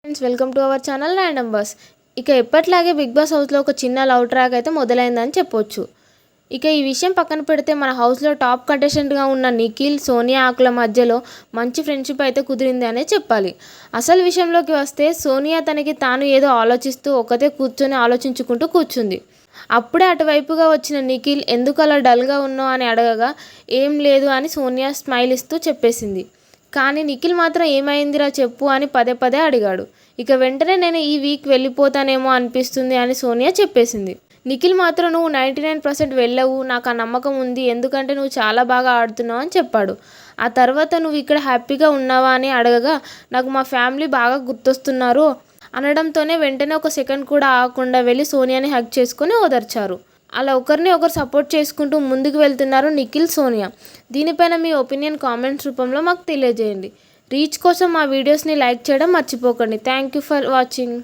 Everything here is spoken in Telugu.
Friends, welcome to our channel random bus. ఇక ఎప్పట్లాగే బిగ్ బాస్ హౌస్లో ఒక చిన్న లవ్ ట్రాక్ అయితే మొదలైందని చెప్పొచ్చు. ఇక ఈ విషయం పక్కన పెడితే మన హౌస్లో టాప్ కంటెస్టెంట్గా ఉన్న నిఖిల్, సోనియా ఆకుల మధ్యలో మంచి ఫ్రెండ్షిప్ అయితే కుదిరింది అనే చెప్పాలి. అసలు విషయంలోకి వస్తే సోనియా తనకి తాను ఏదో ఆలోచిస్తూ ఒకతే కూర్చొని ఆలోచించుకుంటూ కూర్చుంది. అప్పుడే అటువైపుగా వచ్చిన నిఖిల్ ఎందుకు అలా డల్గా ఉన్నావు అని అడగగా ఏం లేదు అని సోనియా స్మైల్ ఇస్తూ చెప్పేసింది. కానీ నిఖిల్ మాత్రం ఏమైందిరా చెప్పు అని పదే పదే అడిగాడు. ఇక వెంటనే నేను ఈ వీక్ వెళ్ళిపోతానేమో అనిపిస్తుంది అని సోనియా చెప్పేసింది. నిఖిల్ మాత్రం నువ్వు 99% వెళ్ళవు, నాకు ఆ నమ్మకం ఉంది, ఎందుకంటే నువ్వు చాలా బాగా ఆడుతున్నావు అని చెప్పాడు. ఆ తర్వాత నువ్వు ఇక్కడ హ్యాపీగా ఉన్నావా అని అడగగా నాకు మా ఫ్యామిలీ బాగా గుర్తొస్తున్నారు అనడంతోనే వెంటనే ఒక సెకండ్ కూడా ఆగకుండా వెళ్ళి సోనియాని హగ్ చేసుకొని ఓదార్చారు. అలా ఒకరిని ఒకరు సపోర్ట్ చేసుకుంటూ ముందుకు వెళ్తున్నారు నిఖిల్, సోనియా. దీనిపైన మీ ఒపీనియన్ కామెంట్స్ రూపంలో మాకు తెలియజేయండి. రీచ్ కోసం మా వీడియోస్ని లైక్ చేయడం మర్చిపోకండి. Thank you for watching.